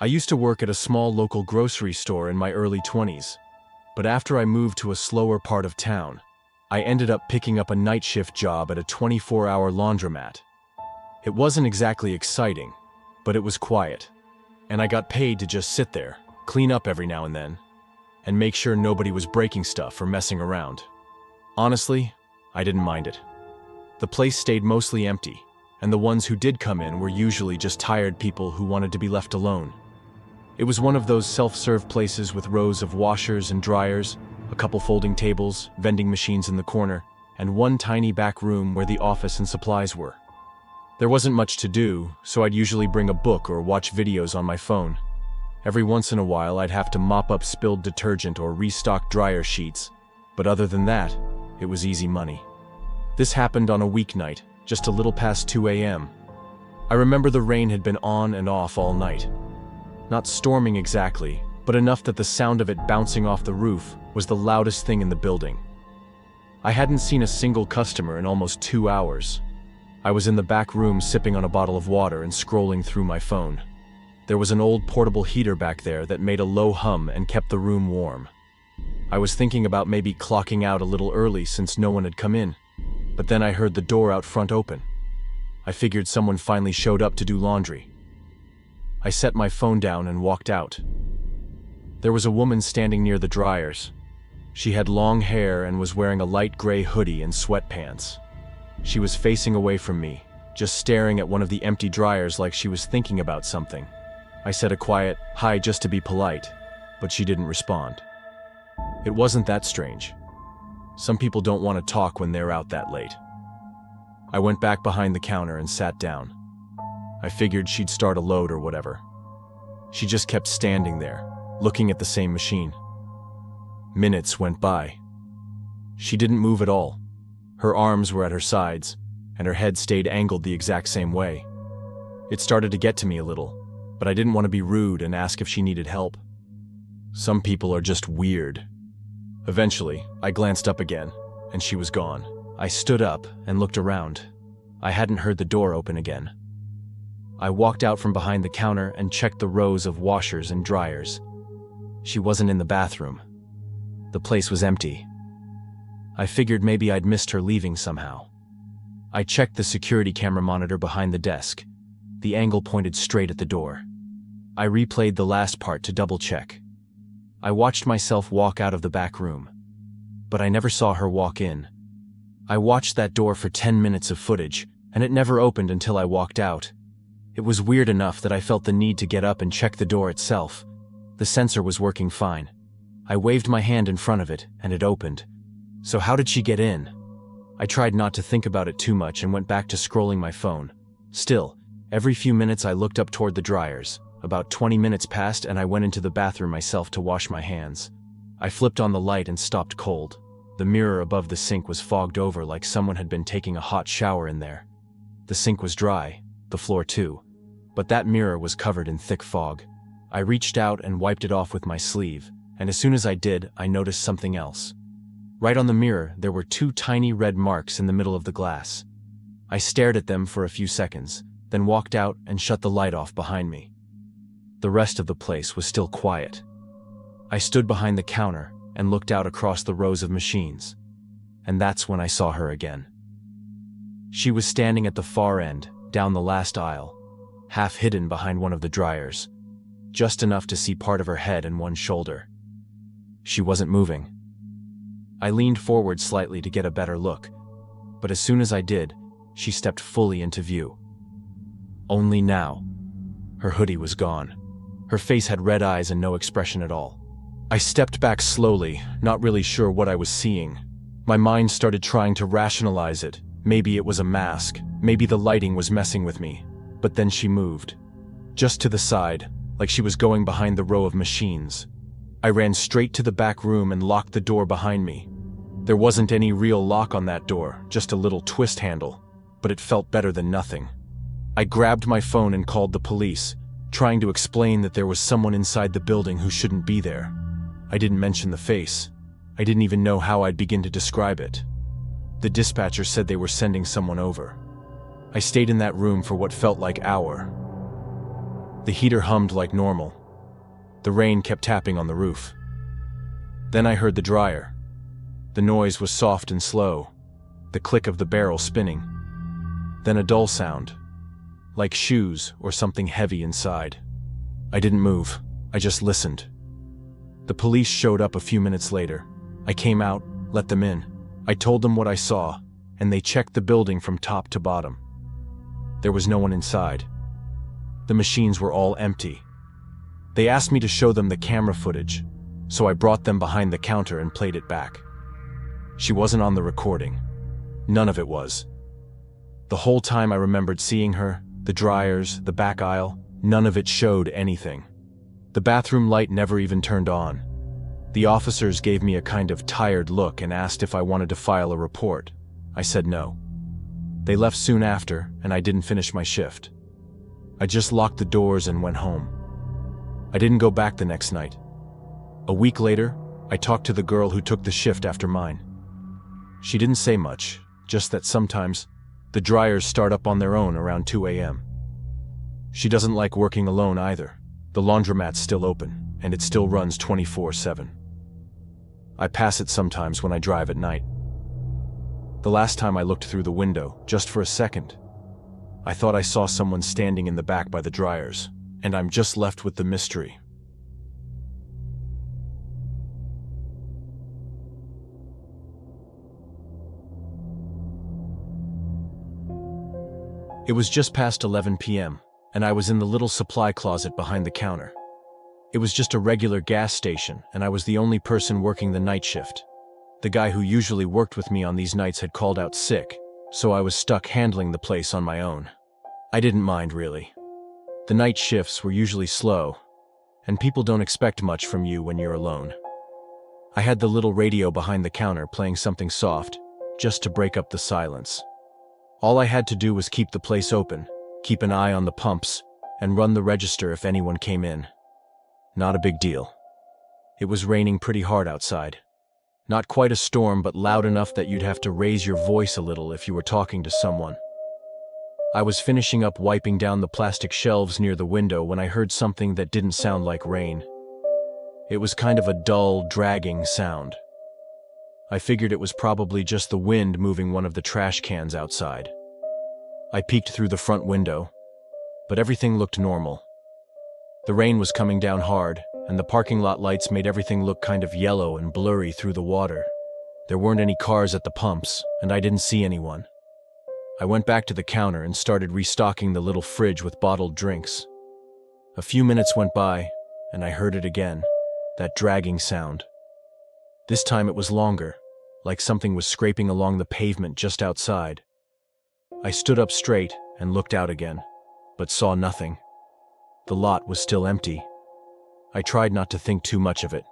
I used to work at a small local grocery store in my early 20s, but after I moved to a slower part of town, I ended up picking up a night shift job at a 24-hour laundromat. It wasn't exactly exciting, but it was quiet, and I got paid to just sit there, clean up every now and then, and make sure nobody was breaking stuff or messing around. Honestly, I didn't mind it. The place stayed mostly empty, and the ones who did come in were usually just tired people who wanted to be left alone. It was one of those self-serve places with rows of washers and dryers, a couple folding tables, vending machines in the corner, and one tiny back room where the office and supplies were. There wasn't much to do, so I'd usually bring a book or watch videos on my phone. Every once in a while I'd have to mop up spilled detergent or restock dryer sheets, but other than that, it was easy money. This happened on a weeknight, just a little past 2 a.m. I remember the rain had been on and off all night. Not storming exactly, but enough that the sound of it bouncing off the roof was the loudest thing in the building. I hadn't seen a single customer in almost 2 hours. I was in the back room sipping on a bottle of water and scrolling through my phone. There was an old portable heater back there that made a low hum and kept the room warm. I was thinking about maybe clocking out a little early since no one had come in, but then I heard the door out front open. I figured someone finally showed up to do laundry. I set my phone down and walked out. There was a woman standing near the dryers. She had long hair and was wearing a light gray hoodie and sweatpants. She was facing away from me, just staring at one of the empty dryers like she was thinking about something. I said a quiet, "Hi," just to be polite, but she didn't respond. It wasn't that strange. Some people don't want to talk when they're out that late. I went back behind the counter and sat down. I figured she'd start a load or whatever. She just kept standing there, looking at the same machine. Minutes went by. She didn't move at all. Her arms were at her sides, and her head stayed angled the exact same way. It started to get to me a little, but I didn't want to be rude and ask if she needed help. Some people are just weird. Eventually, I glanced up again, and she was gone. I stood up and looked around. I hadn't heard the door open again. I walked out from behind the counter and checked the rows of washers and dryers. She wasn't in the bathroom. The place was empty. I figured maybe I'd missed her leaving somehow. I checked the security camera monitor behind the desk. The angle pointed straight at the door. I replayed the last part to double-check. I watched myself walk out of the back room, but I never saw her walk in. I watched that door for 10 minutes of footage, and it never opened until I walked out. It was weird enough that I felt the need to get up and check the door itself. The sensor was working fine. I waved my hand in front of it, and it opened. So how did she get in? I tried not to think about it too much and went back to scrolling my phone. Still, every few minutes I looked up toward the dryers. About 20 minutes passed and I went into the bathroom myself to wash my hands. I flipped on the light and stopped cold. The mirror above the sink was fogged over like someone had been taking a hot shower in there. The sink was dry, the floor too, but that mirror was covered in thick fog. I reached out and wiped it off with my sleeve, and as soon as I did, I noticed something else. Right on the mirror, there were 2 tiny red marks in the middle of the glass. I stared at them for a few seconds, then walked out and shut the light off behind me. The rest of the place was still quiet. I stood behind the counter and looked out across the rows of machines, and that's when I saw her again. She was standing at the far end, down the last aisle, half hidden behind one of the dryers, just enough to see part of her head and one shoulder. She wasn't moving. I leaned forward slightly to get a better look, but as soon as I did, she stepped fully into view. Only now, her hoodie was gone. Her face had red eyes and no expression at all. I stepped back slowly, not really sure what I was seeing. My mind started trying to rationalize it. Maybe it was a mask, maybe the lighting was messing with me. But then she moved, just to the side, like she was going behind the row of machines. I ran straight to the back room and locked the door behind me. There wasn't any real lock on that door, just a little twist handle, but it felt better than nothing. I grabbed my phone and called the police, trying to explain that there was someone inside the building who shouldn't be there. I didn't mention the face. I didn't even know how I'd begin to describe it. The dispatcher said they were sending someone over. I stayed in that room for what felt like an hour. The heater hummed like normal. The rain kept tapping on the roof. Then I heard the dryer. The noise was soft and slow, the click of the barrel spinning. Then a dull sound, like shoes or something heavy inside. I didn't move, I just listened. The police showed up a few minutes later. I came out, let them in. I told them what I saw, and they checked the building from top to bottom. There was no one inside. The machines were all empty. They asked me to show them the camera footage, so I brought them behind the counter and played it back. She wasn't on the recording. None of it was. The whole time I remembered seeing her, the dryers, the back aisle, none of it showed anything. The bathroom light never even turned on. The officers gave me a kind of tired look and asked if I wanted to file a report. I said no. They left soon after, and I didn't finish my shift. I just locked the doors and went home. I didn't go back the next night. A week later, I talked to the girl who took the shift after mine. She didn't say much, just that sometimes the dryers start up on their own around 2 a.m. She doesn't like working alone either. The laundromat's still open, and it still runs 24/7. I pass it sometimes when I drive at night. The last time I looked through the window, just for a second, I thought I saw someone standing in the back by the dryers, and I'm just left with the mystery. It was just past 11 p.m., and I was in the little supply closet behind the counter. It was just a regular gas station, and I was the only person working the night shift. The guy who usually worked with me on these nights had called out sick, so I was stuck handling the place on my own. I didn't mind, really. The night shifts were usually slow, and people don't expect much from you when you're alone. I had the little radio behind the counter playing something soft, just to break up the silence. All I had to do was keep the place open, keep an eye on the pumps, and run the register if anyone came in. Not a big deal. It was raining pretty hard outside. Not quite a storm, but loud enough that you'd have to raise your voice a little if you were talking to someone. I was finishing up wiping down the plastic shelves near the window when I heard something that didn't sound like rain. It was kind of a dull, dragging sound. I figured it was probably just the wind moving one of the trash cans outside. I peeked through the front window, but everything looked normal. The rain was coming down hard, and the parking lot lights made everything look kind of yellow and blurry through the water. There weren't any cars at the pumps, and I didn't see anyone. I went back to the counter and started restocking the little fridge with bottled drinks. A few minutes went by, and I heard it again, that dragging sound. This time it was longer, like something was scraping along the pavement just outside. I stood up straight and looked out again, but saw nothing. The lot was still empty. I tried not to think too much of it.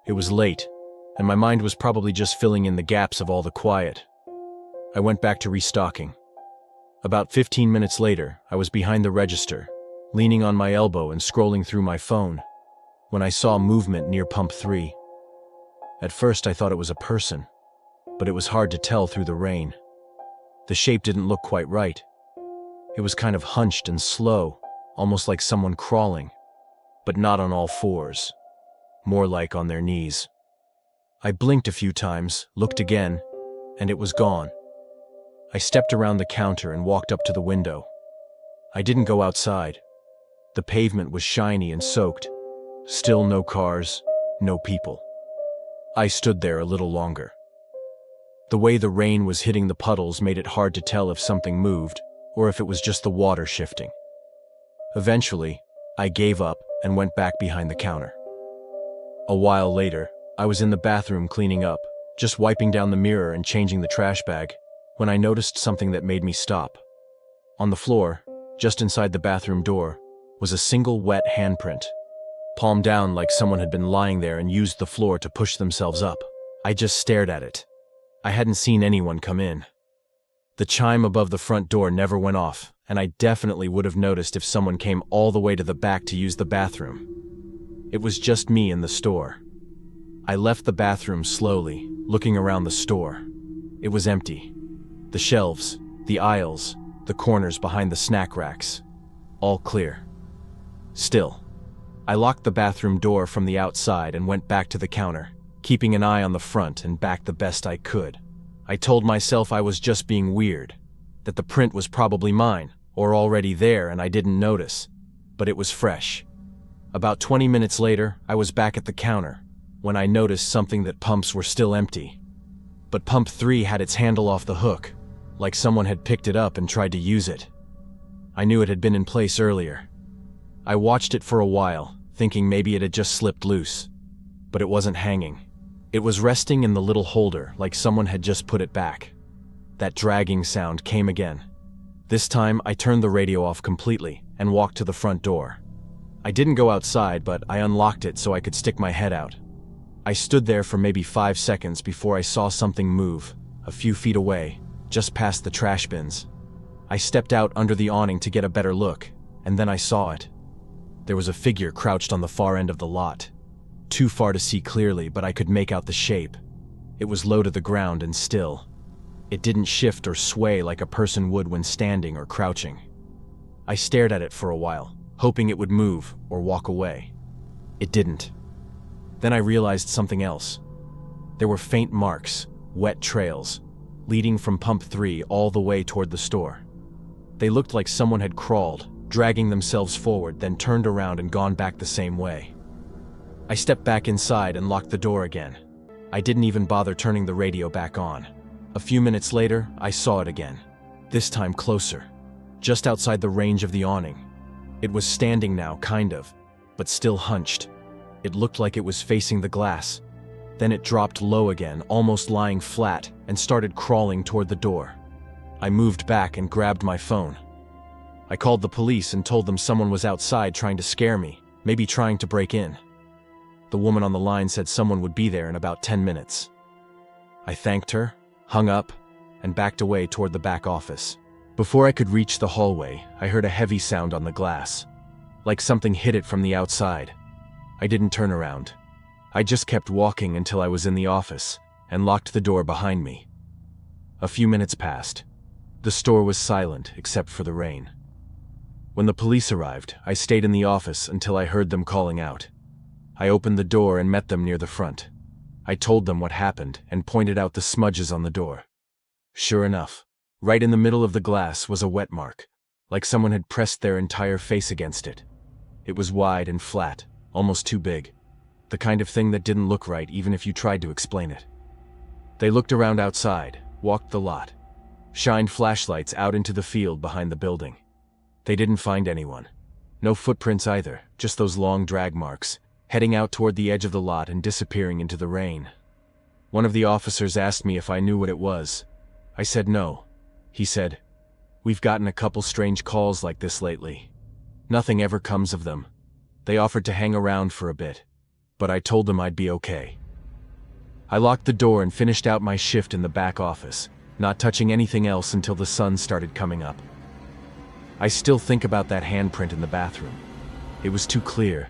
It was late, and my mind was probably just filling in the gaps of all the quiet. I went back to restocking. About 15 minutes later, I was behind the register, leaning on my elbow and scrolling through my phone, when I saw movement near pump 3. At first I thought it was a person, but it was hard to tell through the rain. The shape didn't look quite right. It was kind of hunched and slow, almost like someone crawling, but not on all fours, more like on their knees. I blinked a few times, looked again, and it was gone. I stepped around the counter and walked up to the window. I didn't go outside. The pavement was shiny and soaked. Still no cars, no people. I stood there a little longer. The way the rain was hitting the puddles made it hard to tell if something moved, or if it was just the water shifting. Eventually, I gave up and went back behind the counter. A while later, I was in the bathroom cleaning up, just wiping down the mirror and changing the trash bag, when I noticed something that made me stop. On the floor, just inside the bathroom door, was a single wet handprint, palm down like someone had been lying there and used the floor to push themselves up. I just stared at it. I hadn't seen anyone come in. The chime above the front door never went off, and I definitely would have noticed if someone came all the way to the back to use the bathroom. It was just me in the store. I left the bathroom slowly, looking around the store. It was empty. The shelves, the aisles, the corners behind the snack racks, all clear. Still, I locked the bathroom door from the outside and went back to the counter, keeping an eye on the front and back the best I could. I told myself I was just being weird, that the print was probably mine, or already there and I didn't notice, but it was fresh. About 20 minutes later, I was back at the counter, when I noticed something that pumps were still empty. But pump 3 had its handle off the hook, like someone had picked it up and tried to use it. I knew it had been in place earlier. I watched it for a while, thinking maybe it had just slipped loose. But it wasn't hanging. It was resting in the little holder, like someone had just put it back. That dragging sound came again. This time, I turned the radio off completely and walked to the front door. I didn't go outside, but I unlocked it so I could stick my head out. I stood there for maybe 5 seconds before I saw something move, a few feet away, just past the trash bins. I stepped out under the awning to get a better look, and then I saw it. There was a figure crouched on the far end of the lot. Too far to see clearly, but I could make out the shape. It was low to the ground and still. It didn't shift or sway like a person would when standing or crouching. I stared at it for a while, hoping it would move or walk away. It didn't. Then I realized something else. There were faint marks, wet trails, leading from pump 3 all the way toward the store. They looked like someone had crawled, dragging themselves forward, then turned around and gone back the same way. I stepped back inside and locked the door again. I didn't even bother turning the radio back on. A few minutes later, I saw it again. This time closer, just outside the range of the awning. It was standing now, kind of, but still hunched. It looked like it was facing the glass. Then it dropped low again, almost lying flat, and started crawling toward the door. I moved back and grabbed my phone. I called the police and told them someone was outside trying to scare me, maybe trying to break in. The woman on the line said someone would be there in about 10 minutes. I thanked her, hung up, and backed away toward the back office. Before I could reach the hallway, I heard a heavy sound on the glass, like something hit it from the outside. I didn't turn around. I just kept walking until I was in the office and locked the door behind me. A few minutes passed. The store was silent except for the rain. When the police arrived, I stayed in the office until I heard them calling out. I opened the door and met them near the front. I told them what happened and pointed out the smudges on the door. Sure enough, right in the middle of the glass was a wet mark, like someone had pressed their entire face against it. It was wide and flat, almost too big. The kind of thing that didn't look right even if you tried to explain it. They looked around outside, walked the lot, shined flashlights out into the field behind the building. They didn't find anyone. No footprints either, just those long drag marks, heading out toward the edge of the lot and disappearing into the rain. One of the officers asked me if I knew what it was. I said no. He said, "We've gotten a couple strange calls like this lately. Nothing ever comes of them." They offered to hang around for a bit, but I told them I'd be okay. I locked the door and finished out my shift in the back office, not touching anything else until the sun started coming up. I still think about that handprint in the bathroom. It was too clear,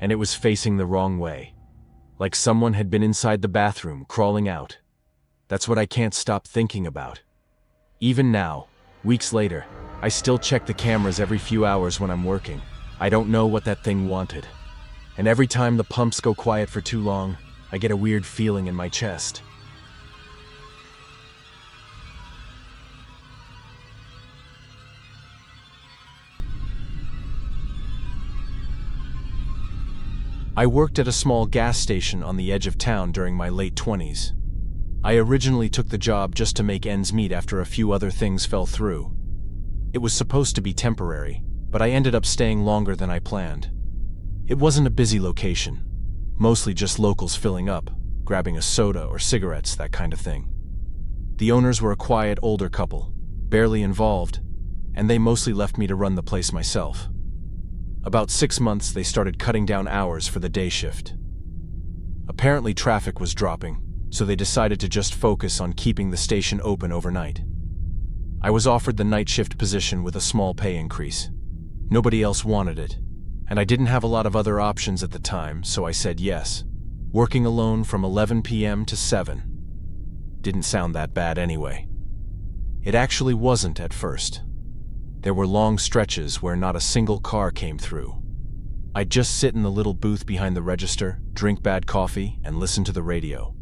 and it was facing the wrong way, like someone had been inside the bathroom, crawling out. That's what I can't stop thinking about. Even now, weeks later, I still check the cameras every few hours when I'm working. I don't know what that thing wanted. And every time the pumps go quiet for too long, I get a weird feeling in my chest. I worked at a small gas station on the edge of town during my late 20s. I originally took the job just to make ends meet after a few other things fell through. It was supposed to be temporary, but I ended up staying longer than I planned. It wasn't a busy location, mostly just locals filling up, grabbing a soda or cigarettes, that kind of thing. The owners were a quiet older couple, barely involved, and they mostly left me to run the place myself. About 6 months, they started cutting down hours for the day shift. Apparently traffic was dropping, so they decided to just focus on keeping the station open overnight. I was offered the night shift position with a small pay increase. Nobody else wanted it, and I didn't have a lot of other options at the time, so I said yes. Working alone from 11 p.m. to 7. Didn't sound that bad anyway. It actually wasn't at first. There were long stretches where not a single car came through. I'd just sit in the little booth behind the register, drink bad coffee, and listen to the radio.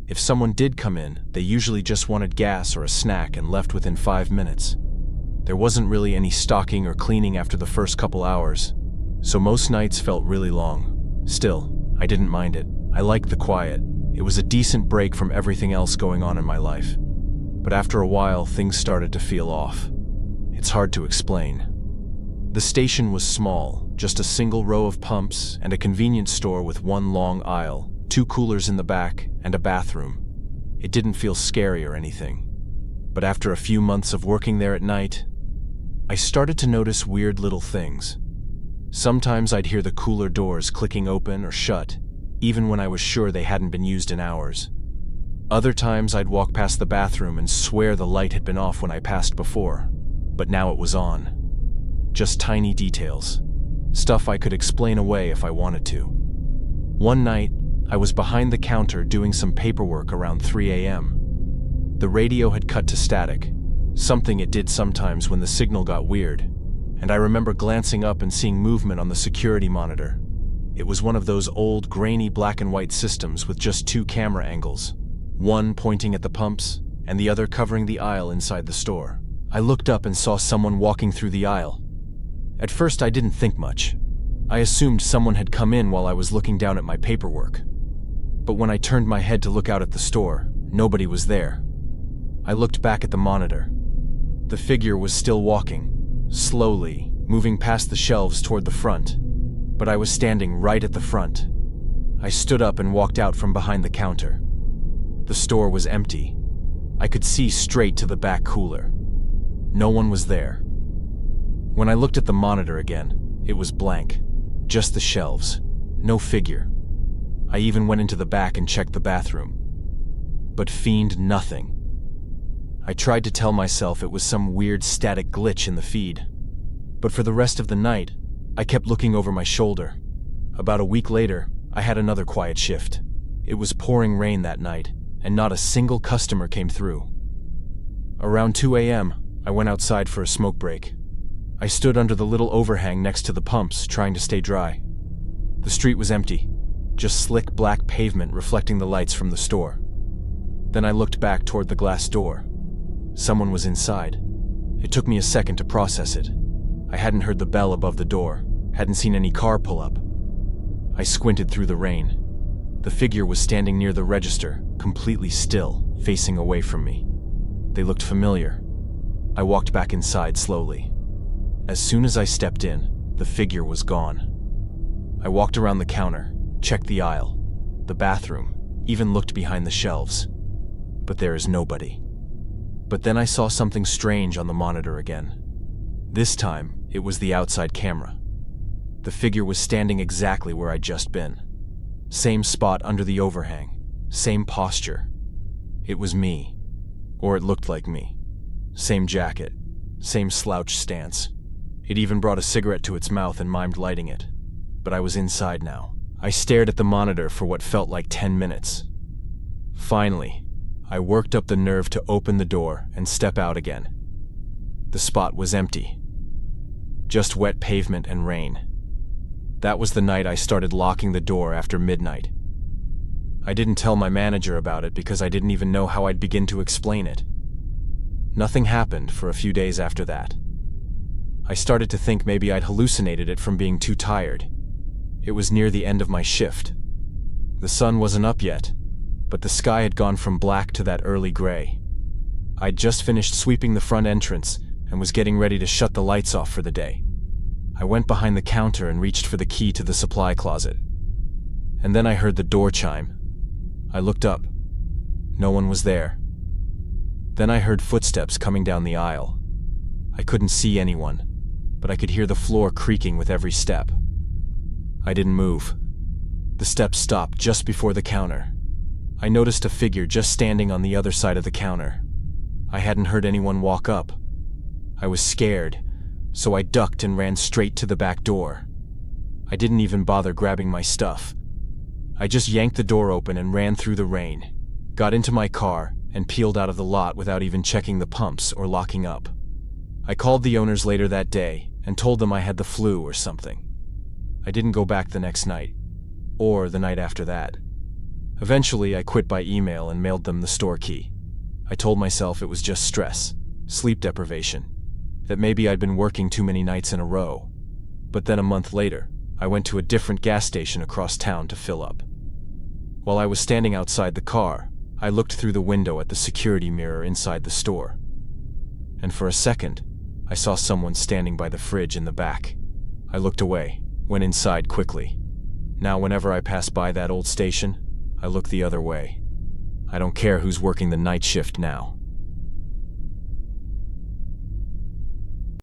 If someone did come in, they usually just wanted gas or a snack and left within 5 minutes. There wasn't really any stocking or cleaning after the first couple hours, so most nights felt really long. Still, I didn't mind it. I liked the quiet. It was a decent break from everything else going on in my life. But after a while, things started to feel off. It's hard to explain. The station was small, just a single row of pumps and a convenience store with one long aisle, 2 coolers in the back, and a bathroom. It didn't feel scary or anything. But after a few months of working there at night, I started to notice weird little things. Sometimes I'd hear the cooler doors clicking open or shut, even when I was sure they hadn't been used in hours. Other times I'd walk past the bathroom and swear the light had been off when I passed before, but now it was on. Just tiny details. Stuff I could explain away if I wanted to. One night, I was behind the counter doing some paperwork around 3 a.m. The radio had cut to static, something it did sometimes when the signal got weird, and I remember glancing up and seeing movement on the security monitor. It was one of those old, grainy black and white systems with just 2 camera angles, one pointing at the pumps and the other covering the aisle inside the store. I looked up and saw someone walking through the aisle. At first, I didn't think much. I assumed someone had come in while I was looking down at my paperwork. But when I turned my head to look out at the store, nobody was there. I looked back at the monitor. The figure was still walking, slowly, moving past the shelves toward the front, but I was standing right at the front. I stood up and walked out from behind the counter. The store was empty. I could see straight to the back cooler. No one was there. When I looked at the monitor again, it was blank. Just the shelves. No figure. I even went into the back and checked the bathroom. But fiend nothing. I tried to tell myself it was some weird static glitch in the feed. But for the rest of the night, I kept looking over my shoulder. About a week later, I had another quiet shift. It was pouring rain that night, and not a single customer came through. Around 2 a.m., I went outside for a smoke break. I stood under the little overhang next to the pumps, trying to stay dry. The street was empty, just slick black pavement reflecting the lights from the store. Then I looked back toward the glass door. Someone was inside. It took me a second to process it. I hadn't heard the bell above the door, hadn't seen any car pull up. I squinted through the rain. The figure was standing near the register, completely still, facing away from me. They looked familiar. I walked back inside slowly. As soon as I stepped in, the figure was gone. I walked around the counter, checked the aisle, the bathroom, even looked behind the shelves. But there is nobody. But then I saw something strange on the monitor again. This time, it was the outside camera. The figure was standing exactly where I'd just been. Same spot under the overhang, same posture. It was me, or it looked like me. Same jacket, same slouched stance. It even brought a cigarette to its mouth and mimed lighting it. But I was inside now. I stared at the monitor for what felt like 10 minutes. Finally, I worked up the nerve to open the door and step out again. The spot was empty. Just wet pavement and rain. That was the night I started locking the door after midnight. I didn't tell my manager about it because I didn't even know how I'd begin to explain it. Nothing happened for a few days after that. I started to think maybe I'd hallucinated it from being too tired. It was near the end of my shift. The sun wasn't up yet, but the sky had gone from black to that early gray. I'd just finished sweeping the front entrance and was getting ready to shut the lights off for the day. I went behind the counter and reached for the key to the supply closet. And then I heard the door chime. I looked up. No one was there. Then I heard footsteps coming down the aisle. I couldn't see anyone, but I could hear the floor creaking with every step. I didn't move. The steps stopped just before the counter. I noticed a figure just standing on the other side of the counter. I hadn't heard anyone walk up. I was scared, so I ducked and ran straight to the back door. I didn't even bother grabbing my stuff. I just yanked the door open and ran through the rain, got into my car, and peeled out of the lot without even checking the pumps or locking up. I called the owners later that day and told them I had the flu or something. I didn't go back the next night, or the night after that. Eventually, I quit by email and mailed them the store key. I told myself it was just stress, sleep deprivation, that maybe I'd been working too many nights in a row. But then a month later, I went to a different gas station across town to fill up. While I was standing outside the car, I looked through the window at the security mirror inside the store. And for a second, I saw someone standing by the fridge in the back. I looked away, went inside quickly. Now whenever I pass by that old station, I look the other way. I don't care who's working the night shift now.